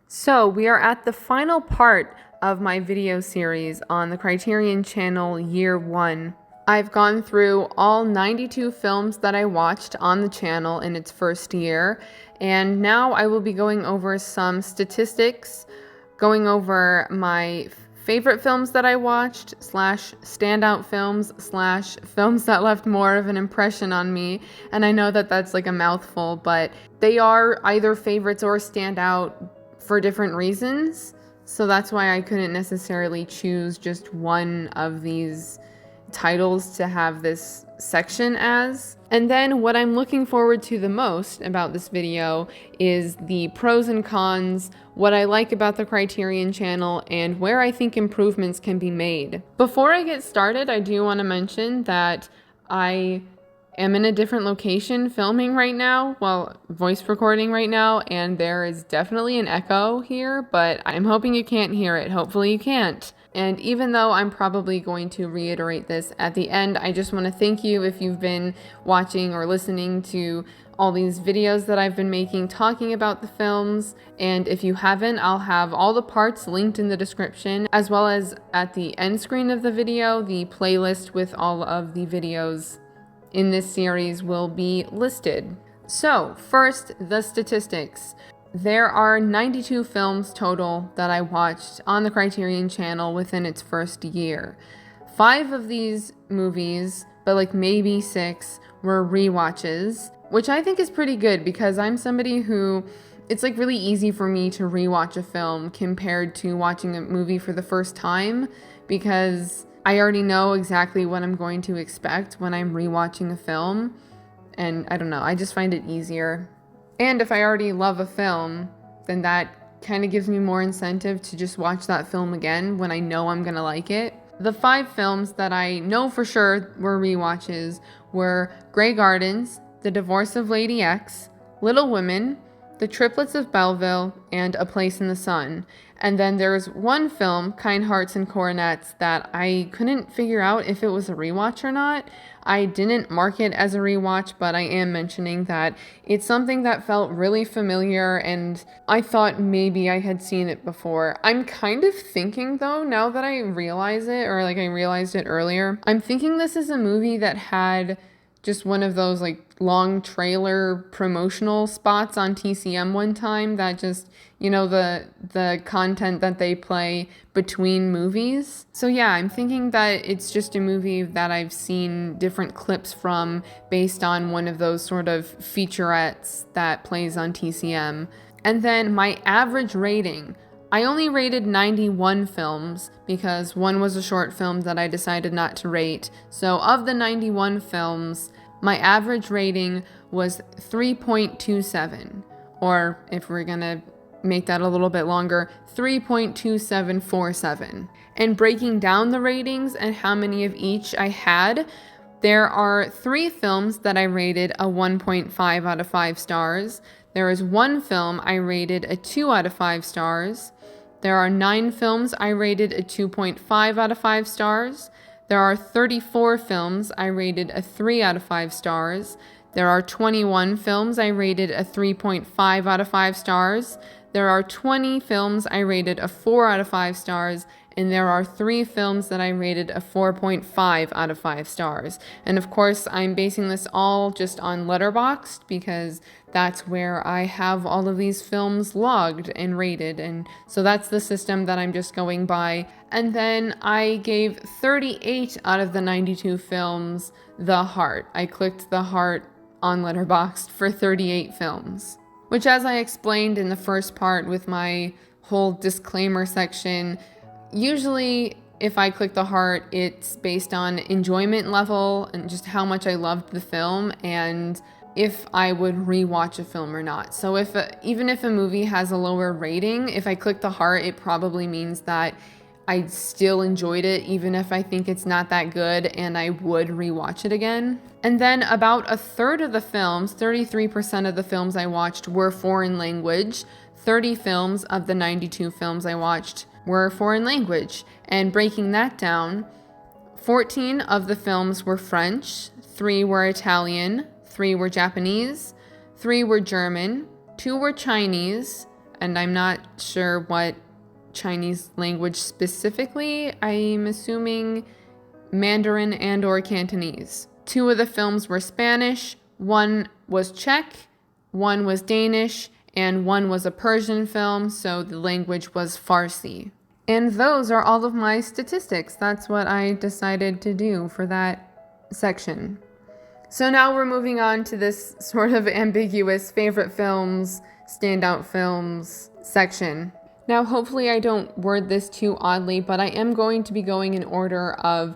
So we are at the final part of my video series on the Criterion channel year 1. I've gone through all 92 films that I watched on the channel in its first year, and now I will be going over some statistics, going over my favorite films that I watched, / standout films, / films that left more of an impression on me. And I know that that's like a mouthful, but they are either favorites or standout for different reasons. So that's why I couldn't necessarily choose just one of these titles to have this section as. And then what I'm looking forward to the most about this video is the pros and cons, what I like about the Criterion channel, and where I think improvements can be made. Before I get started, I do want to mention that I am in a different location filming right now, well, voice recording right now, and there is definitely an echo here, but I'm hoping you can't hear it. Hopefully you can't. And even though I'm probably going to reiterate this at the end, I just want to thank you if you've been watching or listening to all these videos that I've been making talking about the films. And if you haven't, I'll have all the parts linked in the description, as well as at the end screen of the video, the playlist with all of the videos in this series will be listed. So first, the statistics. There are 92 films total that I watched on the Criterion channel within its first year. 5 of these movies, but like maybe 6, were rewatches, which I think is pretty good because I'm somebody who, it's like really easy for me to rewatch a film compared to watching a movie for the first time, because I already know exactly what I'm going to expect when I'm rewatching a film, and I don't know, I just find it easier. And if I already love a film, then that kind of gives me more incentive to just watch that film again when I know I'm gonna like it. The 5 films that I know for sure were rewatches were Grey Gardens, The Divorce of Lady X, Little Women, The Triplets of Belleville, and A Place in the Sun. And then there's one film, Kind Hearts and Coronets, that I couldn't figure out if it was a rewatch or not. I didn't mark it as a rewatch, but I am mentioning that it's something that felt really familiar, and I thought maybe I had seen it before. I'm kind of thinking, though, now that I realize it, or like I realized it earlier, I'm thinking this is a movie that had just one of those like long trailer promotional spots on TCM one time that just, you know, the content that they play between movies. So yeah, I'm thinking that it's just a movie that I've seen different clips from based on one of those sort of featurettes that plays on TCM. And then my average rating, I only rated 91 films because one was a short film that I decided not to rate. So of the 91 films, my average rating was 3.27, or if we're gonna make that a little bit longer, 3.2747. And breaking down the ratings and how many of each I had, there are 3 films that I rated a 1.5 out of 5 stars. There is 1 film I rated a 2 out of 5 stars. There are 9 films I rated a 2.5 out of 5 stars. There are 34 films I rated a 3 out of 5 stars. There are 21 films I rated a 3.5 out of 5 stars. There are 20 films I rated a 4 out of 5 stars. And there are 3 films that I rated a 4.5 out of 5 stars. And of course, I'm basing this all just on Letterboxd because that's where I have all of these films logged and rated. And so that's the system that I'm just going by. And then I gave 38 out of the 92 films the heart. I clicked the heart on Letterboxd for 38 films, which, as I explained in the first part with my whole disclaimer section, usually if I click the heart, it's based on enjoyment level and just how much I loved the film and if I would rewatch a film or not. So even if a movie has a lower rating, if I click the heart, it probably means that I still enjoyed it, even if I think it's not that good, and I would rewatch it again. And then about a third of the films, 33% of the films I watched were foreign language. 30 films of the 92 films I watched were foreign language. And breaking that down, 14 of the films were French, 3 were Italian, 3 were Japanese, 3 were German, 2 were Chinese, and I'm not sure what Chinese language specifically. I'm assuming Mandarin and or Cantonese. 2 of the films were Spanish, 1 was Czech, 1 was Danish, and 1 was a Persian film, so the language was Farsi. And those are all of my statistics. That's what I decided to do for that section. So now we're moving on to this sort of ambiguous favorite films, standout films section. Now, hopefully I don't word this too oddly, but I am going to be going in order of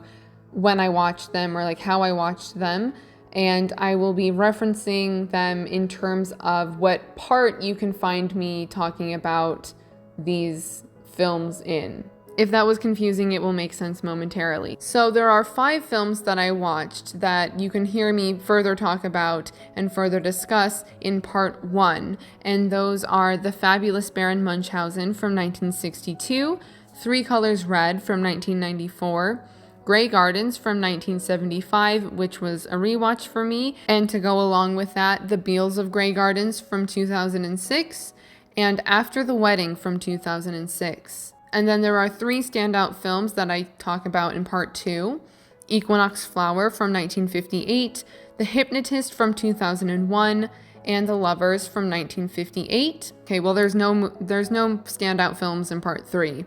when I watched them or like how I watched them. And I will be referencing them in terms of what part you can find me talking about these films in. If that was confusing, it will make sense momentarily. So there are 5 films that I watched that you can hear me further talk about and further discuss in part 1. And those are The Fabulous Baron Munchausen from 1962, Three Colors Red from 1994, Grey Gardens from 1975, which was a rewatch for me, and to go along with that, The Beals of Grey Gardens from 2006, and After the Wedding from 2006. And then there are 3 standout films that I talk about in part 2. Equinox Flower from 1958, The Hypnotist from 2001, and The Lovers from 1958. Okay, well there's no standout films in part 3.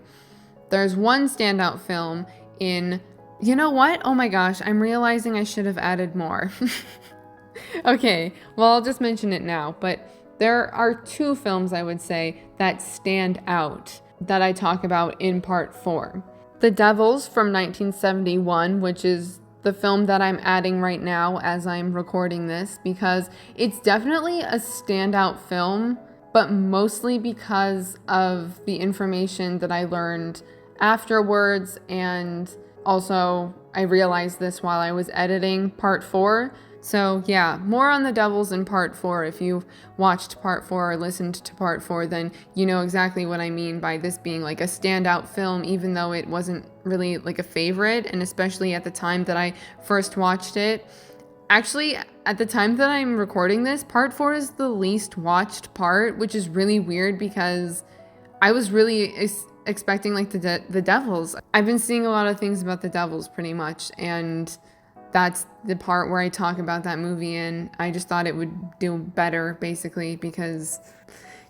There's one standout film in, you know what? Oh my gosh, I'm realizing I should have added more. Okay, well I'll just mention it now, but there are 2 films I would say that stand out that I talk about in part 4. The Devils from 1971, which is the film that I'm adding right now as I'm recording this, because it's definitely a standout film, but mostly because of the information that I learned afterwards, and also I realized this while I was editing part 4. So yeah, more on The Devils in part 4. If you've watched part 4 or listened to part 4, then you know exactly what I mean by this being like a standout film, even though it wasn't really like a favorite, and especially at the time that I first watched it. Actually, at the time that I'm recording this, part 4 is the least watched part, which is really weird because I was really expecting like the Devils. I've been seeing a lot of things about The Devils pretty much, and that's the part where I talk about that movie, and I just thought it would do better, basically, because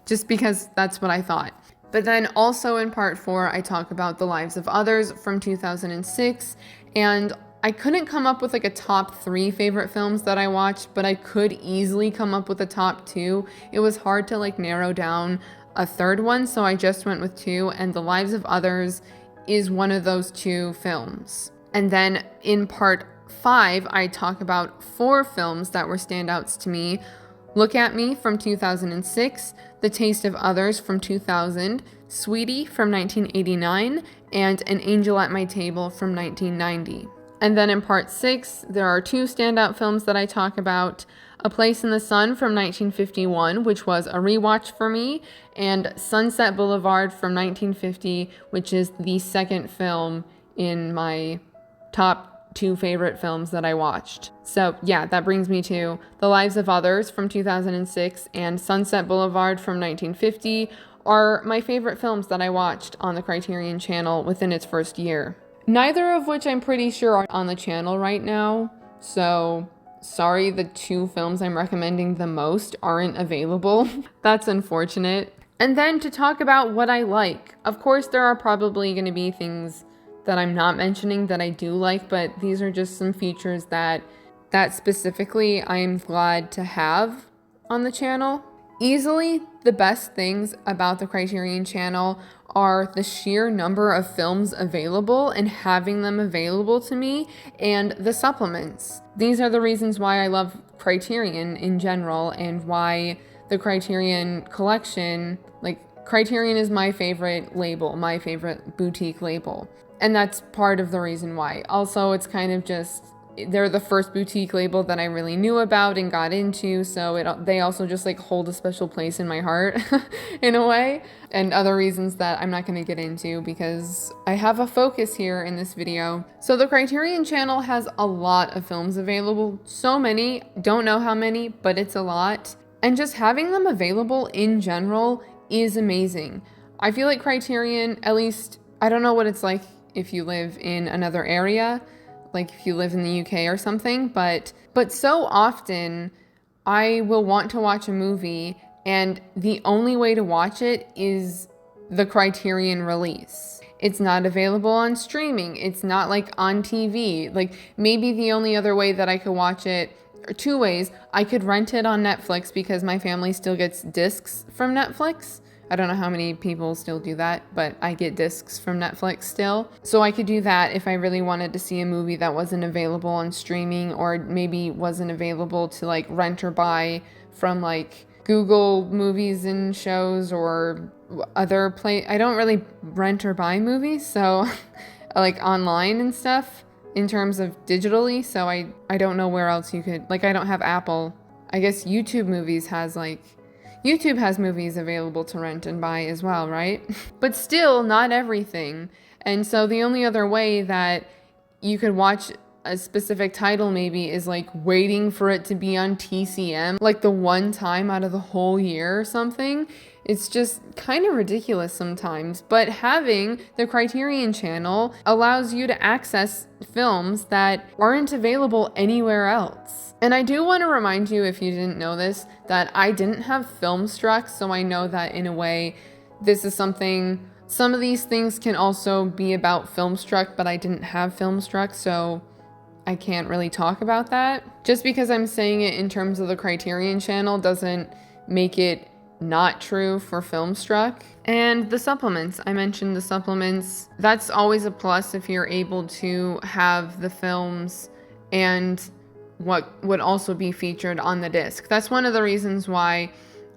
that's what I thought. But then also in part 4, I talk about The Lives of Others from 2006, and I couldn't come up with like a top 3 favorite films that I watched, but I could easily come up with a top 2. It was hard to like narrow down a third one, so I just went with 2, and The Lives of Others is one of those 2 films. And then in part 5, I talk about 4 films that were standouts to me. Look at Me from 2006, The Taste of Others from 2000, Sweetie from 1989, and An Angel at My Table from 1990. And then in part 6, there are 2 standout films that I talk about. A Place in the Sun from 1951, which was a rewatch for me, and Sunset Boulevard from 1950, which is the second film in my top 2 favorite films that I watched. So yeah, that brings me to The Lives of Others from 2006 and Sunset Boulevard from 1950 are my favorite films that I watched on the Criterion channel within its first year. Neither of which I'm pretty sure are on the channel right now, so sorry the 2 films I'm recommending the most aren't available. That's unfortunate. And then to talk about what I like. Of course, there are probably going to be things that I'm not mentioning that I do like, but these are just some features that specifically I'm glad to have on the channel. Easily the best things about the Criterion channel are the sheer number of films available and having them available to me, and the supplements. These are the reasons why I love Criterion in general, and why the Criterion collection, like Criterion is my favorite label, my favorite boutique label. And that's part of the reason why. Also, it's kind of just, they're the first boutique label that I really knew about and got into, so they also just like hold a special place in my heart in a way. And other reasons that I'm not going to get into because I have a focus here in this video. So the Criterion channel has a lot of films available. So many, don't know how many, but it's a lot. And just having them available in general is amazing. I feel like Criterion, at least, I don't know what it's like if you live in another area, like if you live in the UK or something, but so often I will want to watch a movie and the only way to watch it is the Criterion release. It's not available on streaming. It's not like on TV. Like maybe the only other way that I could watch it, or two ways, I could rent it on Netflix because my family still gets discs from Netflix. I don't know how many people still do that, but I get discs from Netflix still. So I could do that if I really wanted to see a movie that wasn't available on streaming, or maybe wasn't available to like rent or buy from like Google Movies and Shows or other I don't really rent or buy movies, so like online and stuff in terms of digitally. So I don't know where else you could, like I don't have Apple. I guess YouTube has movies available to rent and buy as well, right? But still, not everything. And so the only other way that you could watch a specific title maybe is like waiting for it to be on TCM, like the one time out of the whole year or something. It's just kind of ridiculous sometimes. But having the Criterion channel allows you to access films that aren't available anywhere else. And I do want to remind you, if you didn't know this, that I didn't have Filmstruck, so I know that in a way this is something, some of these things can also be about Filmstruck, but I didn't have Filmstruck, so I can't really talk about that. Just because I'm saying it in terms of the Criterion channel doesn't make it not true for Filmstruck. And the supplements, I mentioned the supplements. That's always a plus if you're able to have the films and what would also be featured on the disc. That's one of the reasons why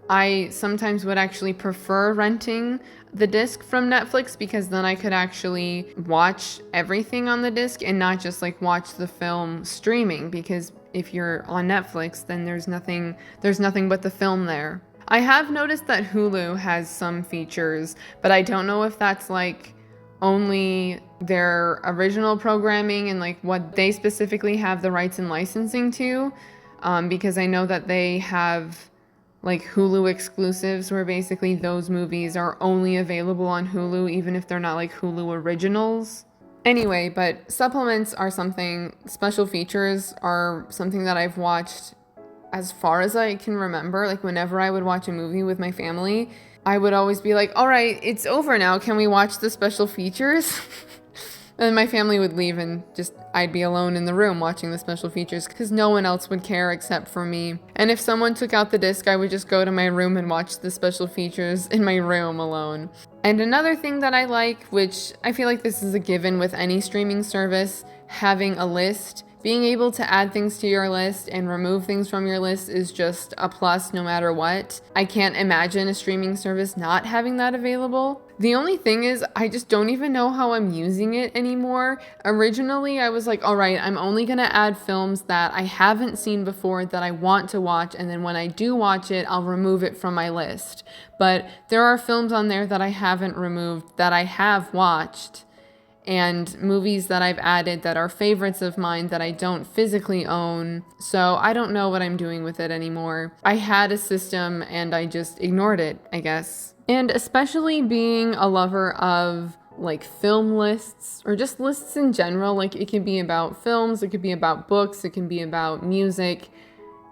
I sometimes would actually prefer renting the disc from Netflix, because then I could actually watch everything on the disc and not just like watch the film streaming, because if you're on Netflix, then there's nothing but the film there. I have noticed that Hulu has some features, but I don't know if that's like only their original programming and like what they specifically have the rights and licensing to, because I know that they have like Hulu exclusives where basically those movies are only available on Hulu, even if they're not like Hulu originals. Anyway, but supplements are something, special features are something that I've watched as far as I can remember. Like whenever I would watch a movie with my family, I would always be like, all right, it's over now. Can we watch the special features? And my family would leave and just I'd be alone in the room watching the special features because no one else would care except for me. And if someone took out the disc, I would just go to my room and watch the special features in my room alone. And another thing that I like, which I feel like this is a given with any streaming service, having a list. Being able to add things to your list and remove things from your list is just a plus no matter what. I can't imagine a streaming service not having that available. The only thing is, I just don't even know how I'm using it anymore. Originally, I was like, all right, I'm only gonna add films that I haven't seen before that I want to watch, and then when I do watch it, I'll remove it from my list. But there are films on there that I haven't removed that I have watched, and movies that I've added that are favorites of mine that I don't physically own. So I don't know what I'm doing with it anymore. I had a system and I just ignored it, I guess. And especially being a lover of like film lists or just lists in general, like it can be about films, it could be about books, it can be about music,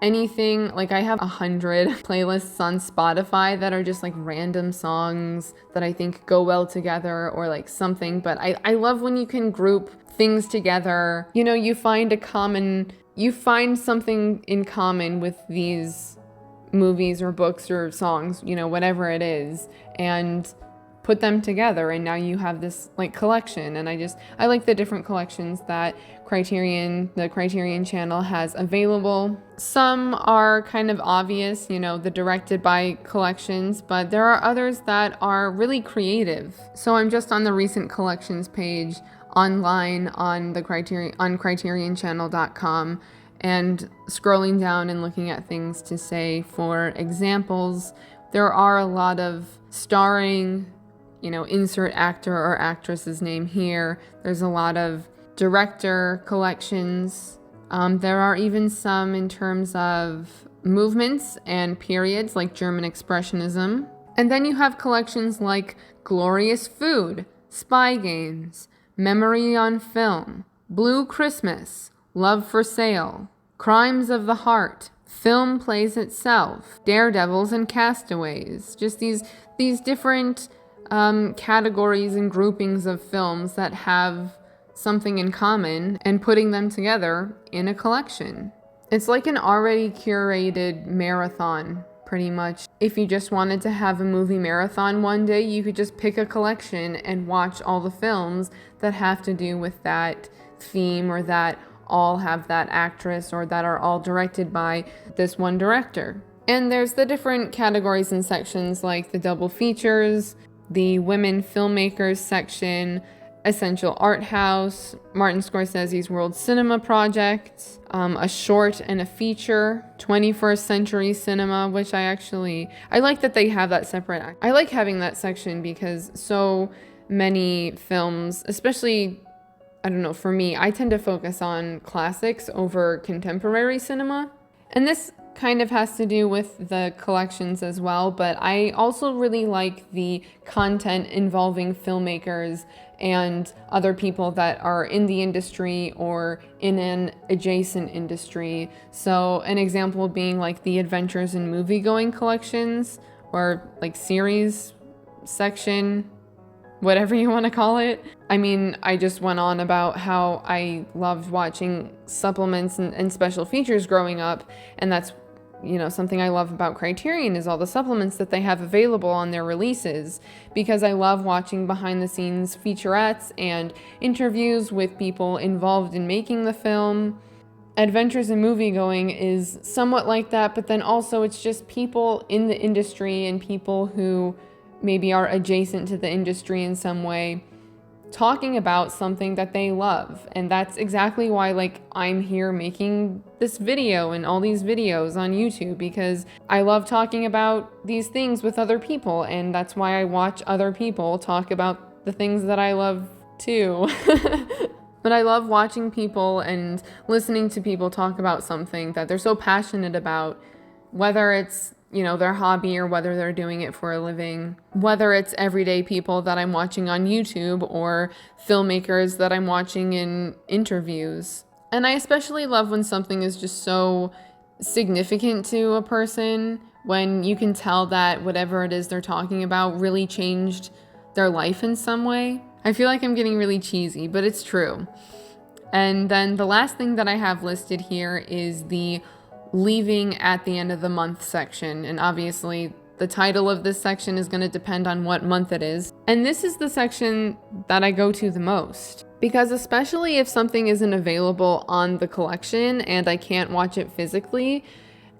anything. Like I have 100 playlists on Spotify that are just like random songs that I think go well together or like something. But I love when you can group things together. You know, you find something in common with these movies or books or songs, you know, whatever it is, and put them together, and now you have this like collection. And I like the different collections that the Criterion channel has available. Some are kind of obvious, you know, the directed by collections, but there are others that are really creative. So I'm just on the recent collections page online on the CriterionChannel.com and scrolling down and looking at things to say, for examples, there are a lot of starring, you know, insert actor or actress's name here. There's a lot of director collections. There are even some in terms of movements and periods, like German Expressionism. And then you have collections like Glorious Food, Spy Games, Memory on Film, Blue Christmas, Love for Sale, Crimes of the Heart, Film Plays Itself, Daredevils and Castaways. Just these different categories and groupings of films that have something in common and putting them together in a collection. It's like an already curated marathon, pretty much. If you just wanted to have a movie marathon one day, you could just pick a collection and watch all the films that have to do with that theme, or that all have that actress, or that are all directed by this one director. And there's the different categories and sections, like the double features, the women filmmakers section, Essential Art House, Martin Scorsese's World Cinema Project, a short and a feature, 21st Century Cinema, which I like that they have that separate. I like having that section because so many films, especially, I don't know, for me, I tend to focus on classics over contemporary cinema. And this kind of has to do with the collections as well, but I also really like the content involving filmmakers and other people that are in the industry or in an adjacent industry. So an example being like the Adventures in Movie-Going collections, or like series section, whatever you want to call it. I mean, I just went on about how I loved watching supplements and special features growing up, and that's, you know, something I love about Criterion is all the supplements that they have available on their releases, because I love watching behind the scenes featurettes and interviews with people involved in making the film. Adventures in Movie-Going is somewhat like that, but then also it's just people in the industry and people who maybe are adjacent to the industry in some way, talking about something that they love. And that's exactly why, like, I'm here making this video and all these videos on YouTube, because I love talking about these things with other people, and that's why I watch other people talk about the things that I love too. But I love watching people and listening to people talk about something that they're so passionate about, whether it's, you know, their hobby or whether they're doing it for a living, whether it's everyday people that I'm watching on YouTube or filmmakers that I'm watching in interviews. And I especially love when something is just so significant to a person, when you can tell that whatever it is they're talking about really changed their life in some way. I feel like I'm getting really cheesy, but it's true. And then the last thing that I have listed here is the leaving at the end of the month section. And obviously the title of this section is going to depend on what month it is. And this is the section that I go to the most, because especially if something isn't available on the collection and I can't watch it physically,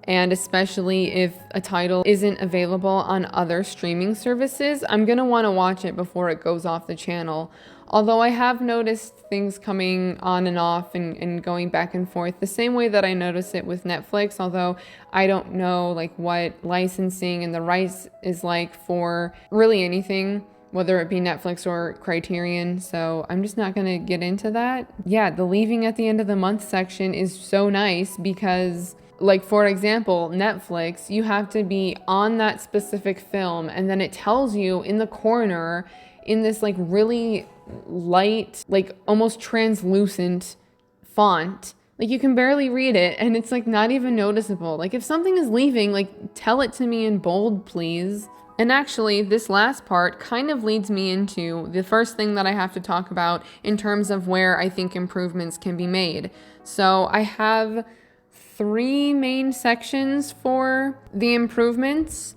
and especially if a title isn't available on other streaming services, I'm going to want to watch it before it goes off the channel. Although I have noticed things coming on and off and going back and forth the same way that I notice it with Netflix, although I don't know like what licensing and the rights is like for really anything, whether it be Netflix or Criterion, so I'm just not going to get into that. Yeah, the leaving at the end of the month section is so nice because, like, for example, Netflix, you have to be on that specific film, and then it tells you in the corner in this like really light, like almost translucent font, like you can barely read it and it's like not even noticeable. Like if something is leaving, like tell it to me in bold, please. And actually this last part kind of leads me into the first thing that I have to talk about in terms of where I think improvements can be made. So I have 3 main sections for the improvements.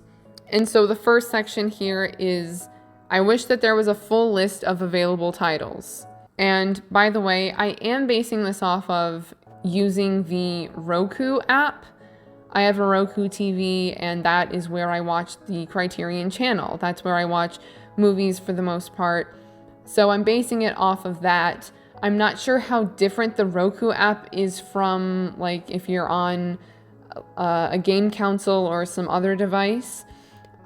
And so the first section here is, I wish that there was a full list of available titles. And by the way, I am basing this off of using the Roku app. I have a Roku TV, and that is where I watch the Criterion channel. That's where I watch movies for the most part. So I'm basing it off of that. I'm not sure how different the Roku app is from, like, if you're on a game console or some other device.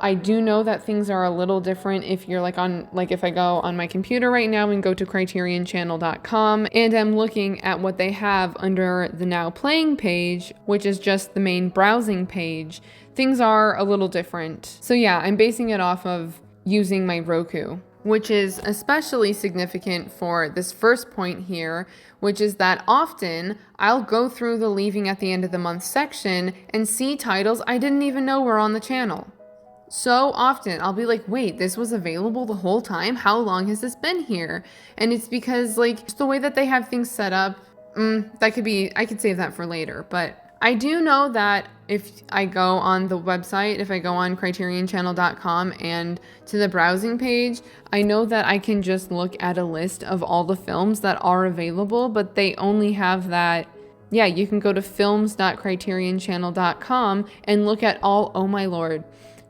I do know that things are a little different if you're if I go on my computer right now and go to CriterionChannel.com and I'm looking at what they have under the Now Playing page, which is just the main browsing page, things are a little different. So yeah, I'm basing it off of using my Roku, which is especially significant for this first point here, which is that often I'll go through the leaving at the end of the month section and see titles I didn't even know were on the channel. So often I'll be like, wait, this was available the whole time? How long has this been here? And it's because just the way that they have things set up, I could save that for later. But I do know that if I go on the website, if I go on CriterionChannel.com and to the browsing page, I know that I can just look at a list of all the films that are available, but they only have that. Yeah, you can go to films.CriterionChannel.com and look at all, oh my lord,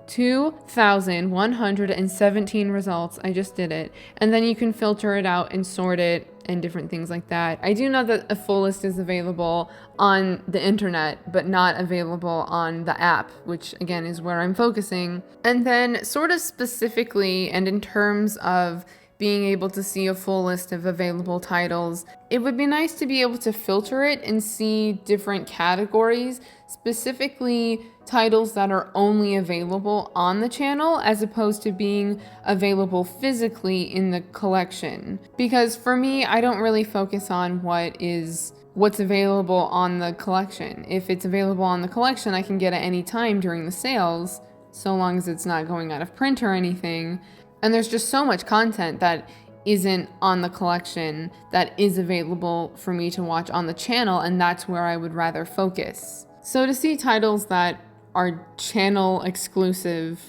2,117 results. I just did it. And then you can filter it out and sort it and different things like that. I do know that a full list is available on the internet, but not available on the app, which again is where I'm focusing. And then sort of specifically, and in terms of being able to see a full list of available titles, it would be nice to be able to filter it and see different categories, specifically titles that are only available on the channel as opposed to being available physically in the collection. Because for me, I don't really focus on what's available on the collection. If it's available on the collection, I can get it any time during the sales, so long as it's not going out of print or anything. And there's just so much content that isn't on the collection that is available for me to watch on the channel, and that's where I would rather focus. So to see titles that are channel exclusive,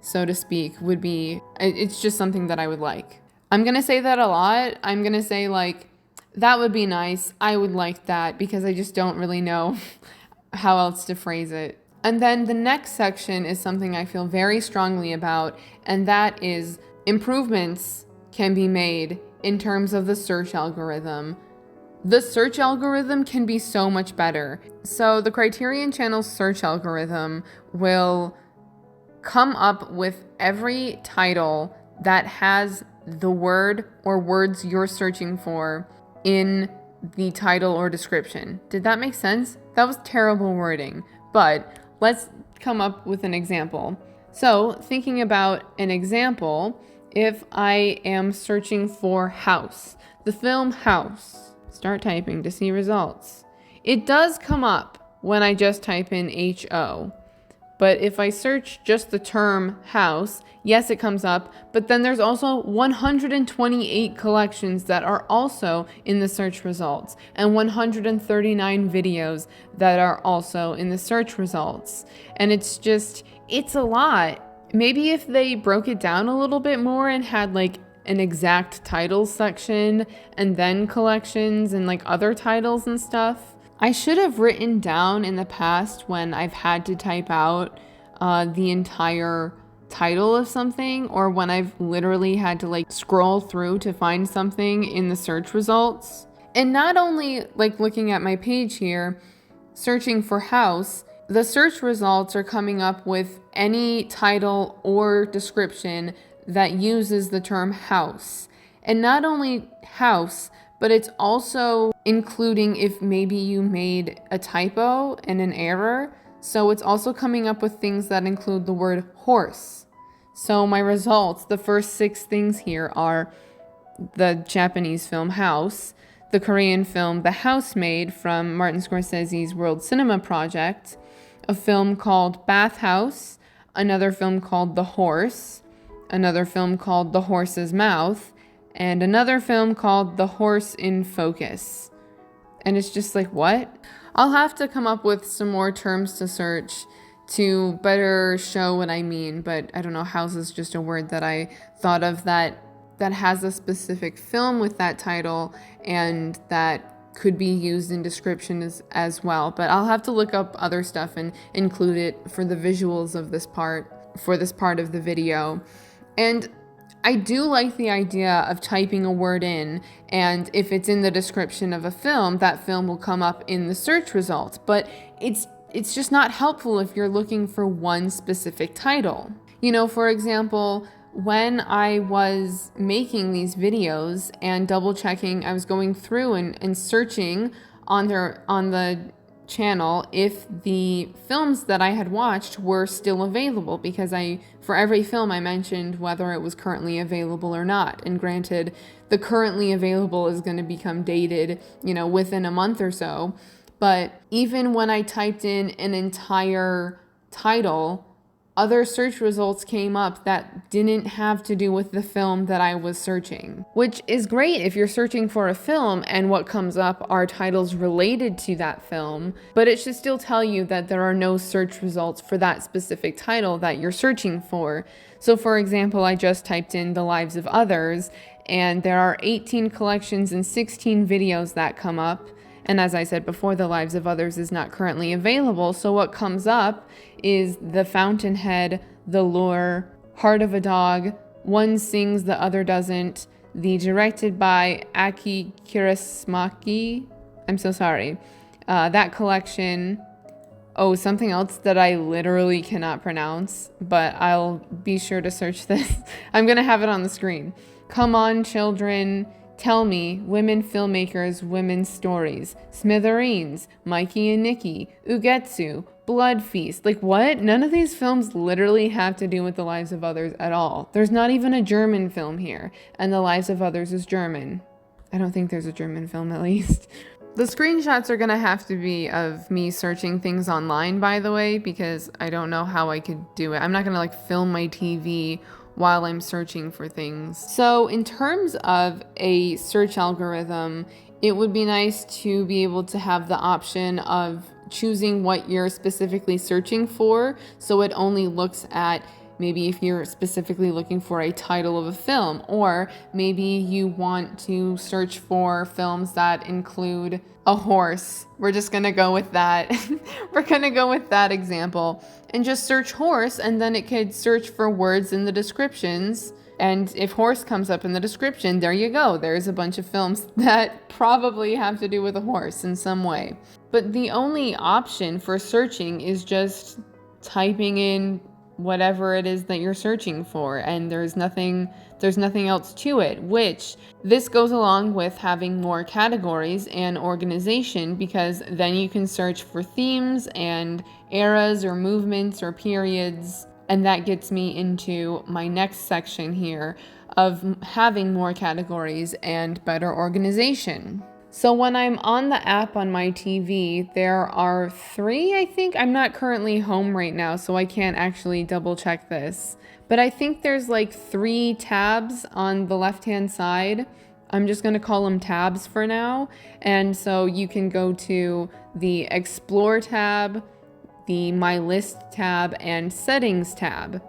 so to speak, it's just something that I would like. I'm gonna say that a lot. I'm gonna say that would be nice. I would like that, because I just don't really know how else to phrase it. And then the next section is something I feel very strongly about, and that is improvements can be made in terms of the search algorithm. The search algorithm can be so much better. So the Criterion Channel search algorithm will come up with every title that has the word or words you're searching for in the title or description. Did that make sense? That was terrible wording, but let's come up with an example. So thinking about an example, if I am searching for House, the film House, start typing to see results. It does come up when I just type in HO. But if I search just the term house, yes, it comes up, but then there's also 128 collections that are also in the search results, and 139 videos that are also in the search results. And it's a lot. Maybe if they broke it down a little bit more and had an exact titles section and then collections and other titles and stuff. I should have written down in the past when I've had to type out the entire title of something, or when I've literally had to scroll through to find something in the search results. And not only looking at my page here, searching for house, the search results are coming up with any title or description that uses the term house. And not only house, but it's also including if maybe you made a typo and an error. So it's also coming up with things that include the word horse. So my results, the first 6 things here are the Japanese film House, the Korean film The Housemaid from Martin Scorsese's World Cinema Project, a film called Bathhouse, another film called The Horse, another film called The Horse's Mouth, and another film called The Horse in Focus. And it's just what? I'll have to come up with some more terms to search to better show what I mean, but I don't know, house is just a word that I thought of that has a specific film with that title and that could be used in description as well. But I'll have to look up other stuff and include it for the visuals of this part of the video. And I do like the idea of typing a word in, and if it's in the description of a film, that film will come up in the search results. But it's just not helpful if you're looking for one specific title. You know, for example, when I was making these videos and double checking, I was going through and searching on the channel if the films that I had watched were still available, because for every film I mentioned whether it was currently available or not. And granted, the currently available is going to become dated, you know, within a month or so. But even when I typed in an entire title, other search results came up that didn't have to do with the film that I was searching, which is great if you're searching for a film and what comes up are titles related to that film, but it should still tell you that there are no search results for that specific title that you're searching for. So for example, I just typed in The Lives of Others, and there are 18 collections and 16 videos that come up. And as I said before, The Lives of Others is not currently available. So what comes up is The Fountainhead, The Lure, Heart of a Dog, One Sings, the Other Doesn't, the directed by Aki Kaurismäki. I'm so sorry. That collection. Oh, something else that I literally cannot pronounce, but I'll be sure to search this. I'm going to have it on the screen. Come On, Children. Tell Me, Women Filmmakers, Women's Stories, Smithereens, Mikey and Nikki, Ugetsu, Blood Feast. Like, what? None of these films literally have to do with the lives of others at all. There's not even a German film here, and The Lives of Others is German. I don't think there's a German film, at least. The screenshots are gonna have to be of me searching things online, by the way, because I don't know how I could do it. I'm not gonna film my TV while I'm searching for things. So in terms of a search algorithm, it would be nice to be able to have the option of choosing what you're specifically searching for. So it only looks at maybe if you're specifically looking for a title of a film, or maybe you want to search for films that include a horse. We're just gonna go with that. We're gonna go with that example and just search horse, and then it could search for words in the descriptions. And if horse comes up in the description, there you go. There's a bunch of films that probably have to do with a horse in some way. But the only option for searching is just typing in whatever it is that you're searching for, and there's nothing else to it, which this goes along with having more categories and organization, because then you can search for themes and eras or movements or periods. And that gets me into my next section here of having more categories and better organization. So when I'm on the app on my TV, there are 3, I think. I'm not currently home right now, so I can't actually double check this. But I think there's like 3 tabs on the left-hand side. I'm just gonna call them tabs for now. And so you can go to the Explore tab, the My List tab, and Settings tab.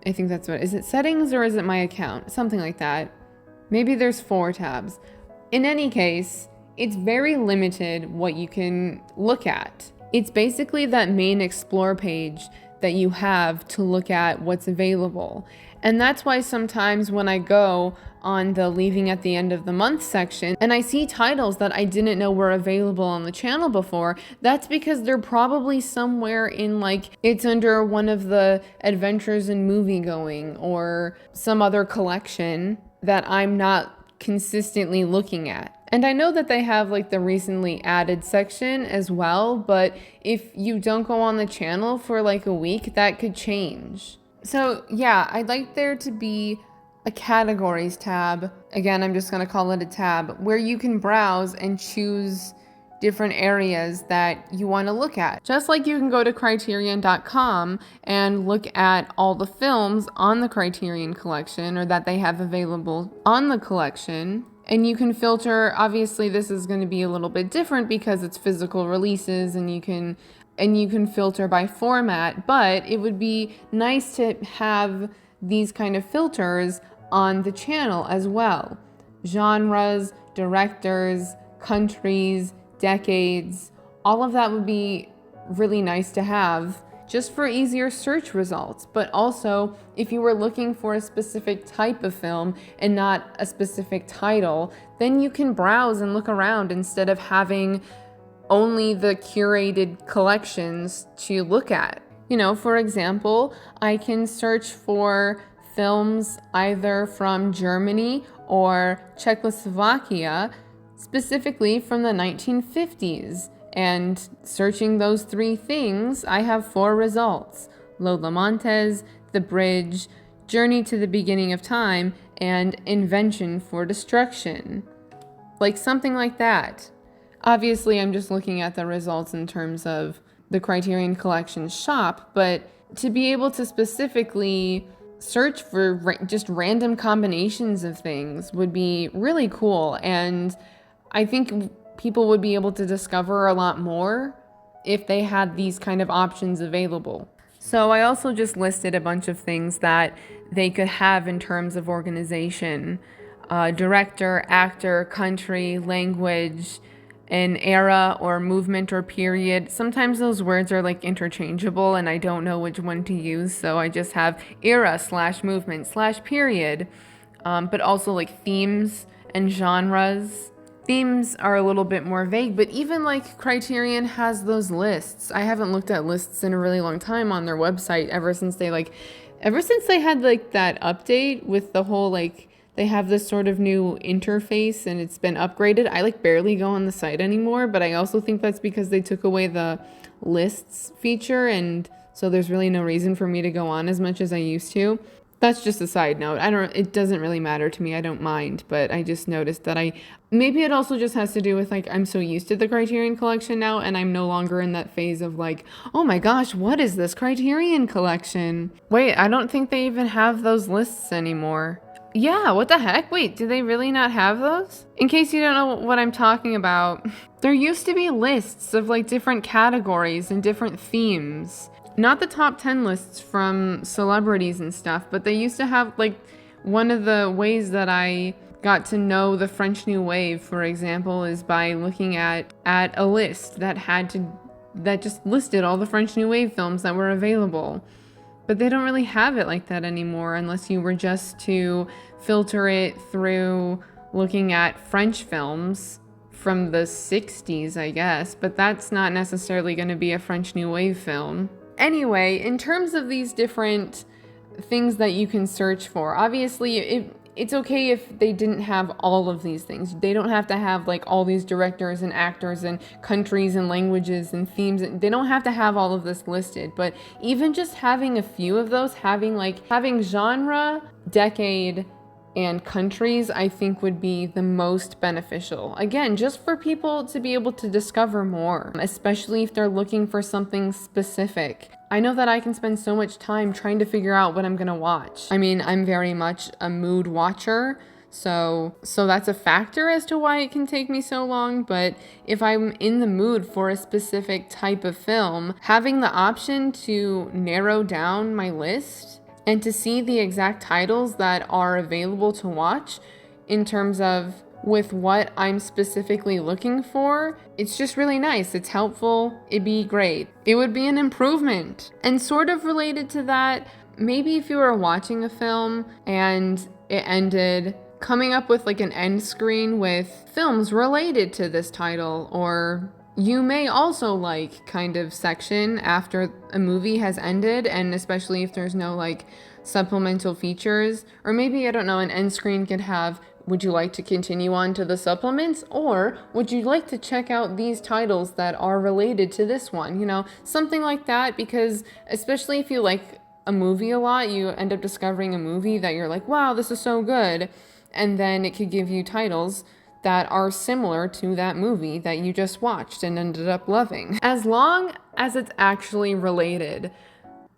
I think that's what, is it Settings or is it My Account? Something like that. Maybe there's 4 tabs. In any case, it's very limited what you can look at. It's basically that main Explore page that you have to look at what's available. And that's why sometimes when I go on the Leaving at the End of the Month section and I see titles that I didn't know were available on the channel before, that's because they're probably somewhere in, like, it's under one of the Adventures in Movie Going or some other collection that I'm not consistently looking at. And I know that they have like the recently added section as well, but if you don't go on the channel for like a week, that could change. So yeah, I'd like there to be a categories tab. Again, I'm just gonna call it a tab, where you can browse and choose different areas that you want to look at. Just like you can go to Criterion.com and look at all the films on the Criterion collection, or that they have available on the collection. And you can filter, obviously this is going to be a little bit different because it's physical releases, and you can filter by format, but it would be nice to have these kind of filters on the channel as well. Genres, directors, countries, decades, all of that would be really nice to have, just for easier search results. But also, if you were looking for a specific type of film and not a specific title, then you can browse and look around instead of having only the curated collections to look at. You know, for example, I can search for films either from Germany or Czechoslovakia, specifically from the 1950s. And searching those three things, I have 4 results: Lola Montez, The Bridge, Journey to the Beginning of Time, and Invention for Destruction. Like something like that. Obviously, I'm just looking at the results in terms of the Criterion Collection shop, but to be able to specifically search for just random combinations of things would be really cool. And I think people would be able to discover a lot more if they had these kind of options available. So I also just listed a bunch of things that they could have in terms of organization: director, actor, country, language, an era or movement or period. Sometimes those words are like interchangeable and I don't know which one to use, so I just have era / movement / period. But also like themes and genres. Themes are a little bit more vague, but even like Criterion has those lists. I haven't looked at lists in a really long time on their website ever since they had like that update with the whole like, they have this sort of new interface and it's been upgraded. I like barely go on the site anymore, but I also think that's because they took away the lists feature, and so there's really no reason for me to go on as much as I used to. That's just a side note. It doesn't really matter to me. I don't mind, but I just noticed that maybe it also just has to do with like, I'm so used to the Criterion Collection now and I'm no longer in that phase of like, oh my gosh, what is this Criterion Collection? Wait, I don't think they even have those lists anymore. Yeah, what the heck? Wait, do they really not have those? In case you don't know what I'm talking about, there used to be lists of like different categories and different themes. Not the top 10 lists from celebrities and stuff, but they used to have like, one of the ways that I got to know the French New Wave, for example, is by looking at a list that just listed all the French New Wave films that were available. But they don't really have it like that anymore unless you were just to filter it through looking at French films from the 60s, I guess. But that's not necessarily going to be a French New Wave film. Anyway, in terms of these different things that you can search for, obviously it's okay if they didn't have all of these things. They don't have to have like all these directors and actors and countries and languages and themes. They don't have to have all of this listed, but even just having a few of those, having genre, decade, and countries, I think would be the most beneficial. Again, just for people to be able to discover more, especially if they're looking for something specific. I know that I can spend so much time trying to figure out what I'm gonna watch. I mean, I'm very much a mood watcher, so that's a factor as to why it can take me so long, but if I'm in the mood for a specific type of film, having the option to narrow down my list and to see the exact titles that are available to watch in terms of with what I'm specifically looking for, it's just really nice. It's helpful. It'd be great. It would be an improvement. And sort of related to that, maybe if you were watching a film and it ended, coming up with like an end screen with films related to this title, or you may also like kind of section after a movie has ended, and especially if there's no like supplemental features, or maybe, I don't know, an end screen could have, would you like to continue on to the supplements, or would you like to check out these titles that are related to this one, you know, something like that, because especially if you like a movie a lot, you end up discovering a movie that you're like, wow, this is so good, and then it could give you titles that are similar to that movie that you just watched and ended up loving. As long as it's actually related.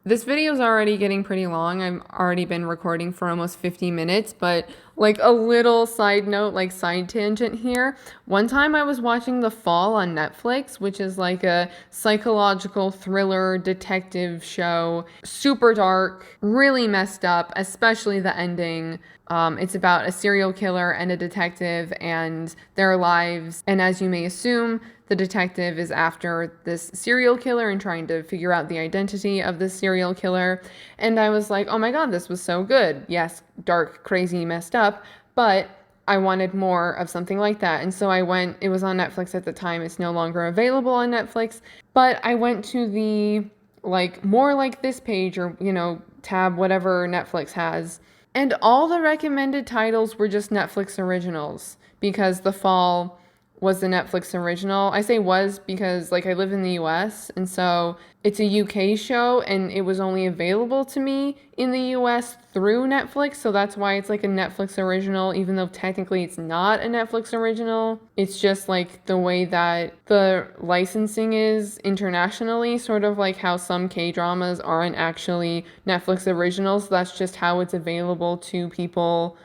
This video is already getting pretty long. I've already been recording for almost 50 minutes, but like a little side note, like side tangent here. One time I was watching The Fall on Netflix, which is like a psychological thriller detective show. Super dark, really messed up, especially the ending. It's about a serial killer and a detective and their lives. And as you may assume, the detective is after this serial killer and trying to figure out the identity of this serial killer. And I was like, oh my God, this was so good. Yes, dark, crazy, messed up, but I wanted more of something like that. And so I went, it was on Netflix at the time. It's no longer available on Netflix, but I went to the like more like this page, or, you know, tab whatever Netflix has. And all the recommended titles were just Netflix originals, because The Fall was the Netflix original. I say was because, like, I live in the US, and so it's a UK show, and it was only available to me in the US through Netflix, so that's why it's like a Netflix original, even though technically it's not a Netflix original. It's just like the way that the licensing is internationally, sort of like how some K-dramas aren't actually Netflix originals. That's just how it's available to people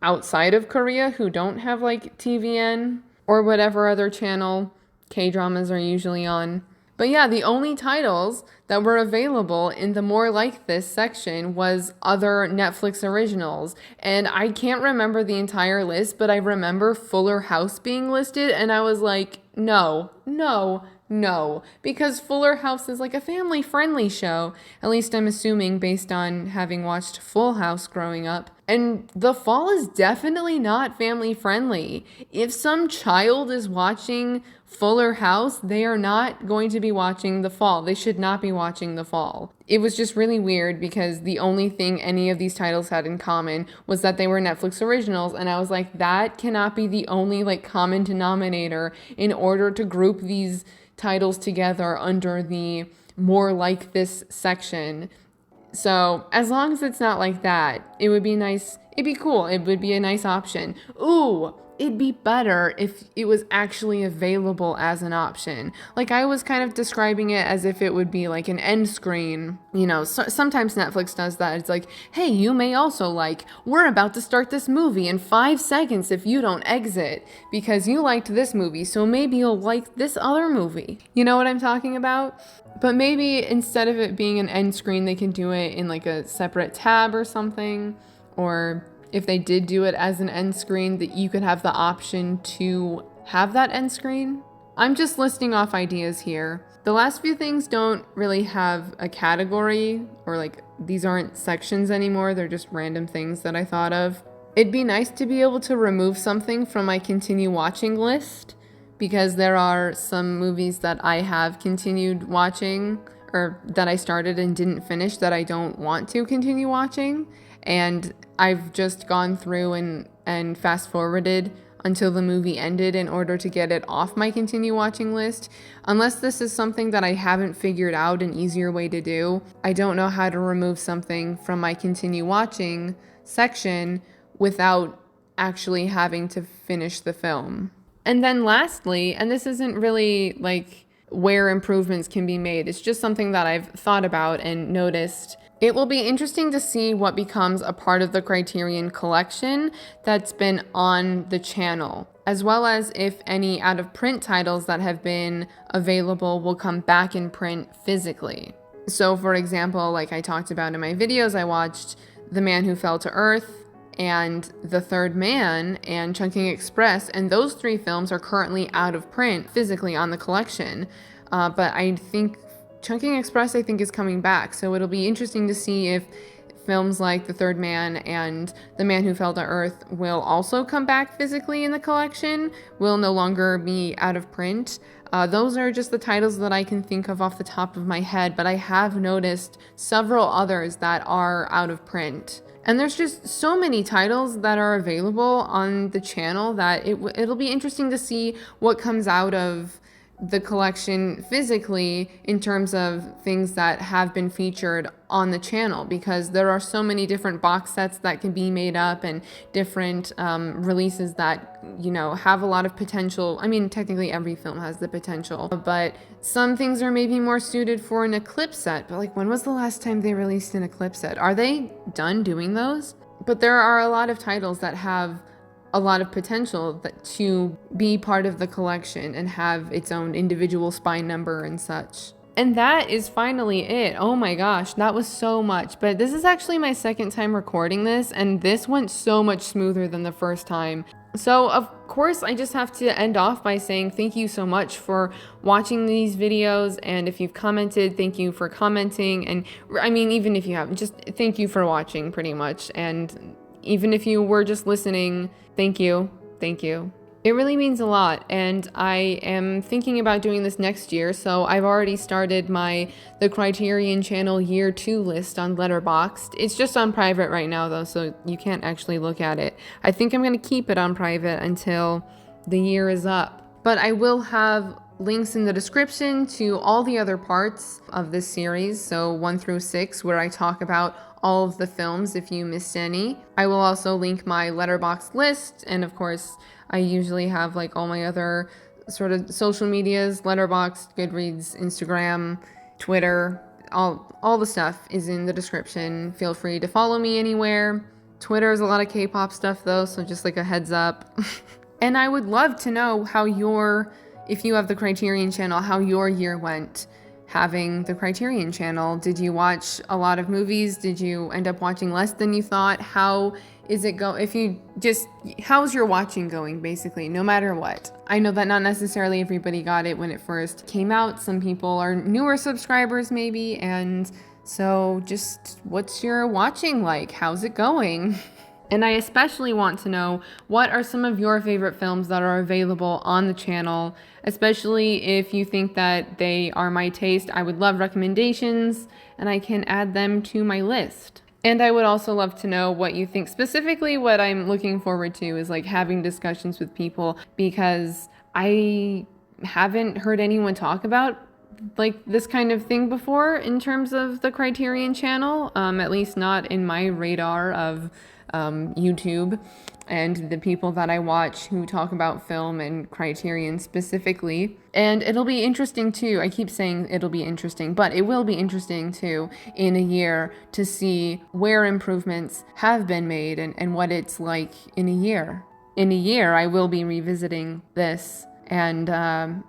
outside of Korea who don't have like TVN or whatever other channel K-dramas are usually on. But yeah, the only titles that were available in the More Like This section was other Netflix originals. And I can't remember the entire list, but I remember Fuller House being listed, and I was like, no, no, no. Because Fuller House is like a family-friendly show, at least I'm assuming based on having watched Full House growing up. And The Fall is definitely not family-friendly. If some child is watching Fuller House, they are not going to be watching The Fall. They should not be watching The Fall. It was just really weird because the only thing any of these titles had in common was that they were Netflix originals, and I was like, that cannot be the only like common denominator in order to group these titles together under the More Like This section. So as long as it's not like that, it would be nice. It'd be cool. It would be a nice option. Ooh, it'd be better if it was actually available as an option. Like, I was kind of describing it as if it would be like an end screen. You know, sometimes Netflix does that. It's like, hey, you may also like, we're about to start this movie in 5 seconds if you don't exit because you liked this movie, so maybe you'll like this other movie. You know what I'm talking about? But maybe instead of it being an end screen, they can do it in like a separate tab or something. Or if they did do it as an end screen, that you could have the option to have that end screen. I'm just listing off ideas here. The last few things don't really have a category, or like these aren't sections anymore. They're just random things that I thought of. It'd be nice to be able to remove something from my continue watching list, because there are some movies that I have continued watching, or that I started and didn't finish, that I don't want to continue watching. And I've just gone through and fast forwarded until the movie ended in order to get it off my continue watching list. Unless this is something that I haven't figured out an easier way to do, I don't know how to remove something from my continue watching section without actually having to finish the film. And then lastly, and this isn't really like where improvements can be made, it's just something that I've thought about and noticed. It will be interesting to see what becomes a part of the Criterion collection that's been on the channel, as well as if any out-of-print titles that have been available will come back in print physically. So for example, like I talked about in my videos, I watched The Man Who Fell to Earth and The Third Man and Chungking Express, and those 3 films are currently out of print physically on the collection. But I think Chungking Express, I think, is coming back, so it'll be interesting to see if films like The Third Man and The Man Who Fell to Earth will also come back physically in the collection, will no longer be out of print. Those are just the titles that I can think of off the top of my head, but I have noticed several others that are out of print. And there's just so many titles that are available on the channel that it'll be interesting to see what comes out of the collection physically in terms of things that have been featured on the channel, because there are so many different box sets that can be made up and different releases that, you know, have a lot of potential. I mean, technically every film has the potential, but some things are maybe more suited for an eclipse set. But like, when was the last time they released an eclipse set? Are they done doing those? But there are a lot of titles that have a lot of potential to be part of the collection and have its own individual spine number and such. And that is finally it. Oh my gosh, that was so much. But this is actually my second time recording this, and this went so much smoother than the first time. So of course, I just have to end off by saying thank you so much for watching these videos. And if you've commented, thank you for commenting. And I mean, even if you haven't, just thank you for watching pretty much. And even if you were just listening, thank you. Thank you. It really means a lot, and I am thinking about doing this next year, so I've already started the Criterion channel year 2 list on Letterboxd. It's just on private right now though, so you can't actually look at it. I think I'm going to keep it on private until the year is up. But I will have links in the description to all the other parts of this series, so 1 through 6, where I talk about all of the films if you missed any. I will also link my Letterboxd list, and of course I usually have like all my other sort of social medias, Letterboxd, Goodreads, Instagram, Twitter, all the stuff is in the description. Feel free to follow me anywhere. Twitter is a lot of K-pop stuff though, so just like a heads up. And I would love to know if you have the Criterion channel, how your year went having the Criterion channel. Did you watch a lot of movies? Did you end up watching less than you thought? How is it how's your watching going, basically, no matter what? I know that not necessarily everybody got it when it first came out. Some people are newer subscribers maybe, and so just what's your watching like? How's it going? And I especially want to know, what are some of your favorite films that are available on the channel, especially if you think that they are my taste. I would love recommendations, and I can add them to my list. And I would also love to know what you think. Specifically, what I'm looking forward to is like having discussions with people, because I haven't heard anyone talk about like this kind of thing before in terms of the Criterion channel, at least not in my radar of YouTube and the people that I watch who talk about film and Criterion specifically. And it'll be interesting too. I keep saying it'll be interesting, but it will be interesting too in a year to see where improvements have been made and what it's like in a year. In a year, I will be revisiting this and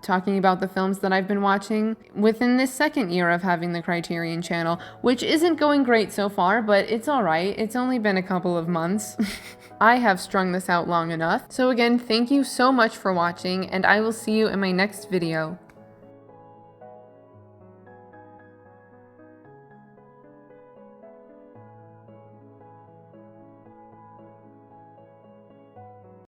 talking about the films that I've been watching within this second year of having the Criterion channel, which isn't going great so far, but it's all right. It's only been a couple of months. I have strung this out long enough. So again, thank you so much for watching, and I will see you in my next video.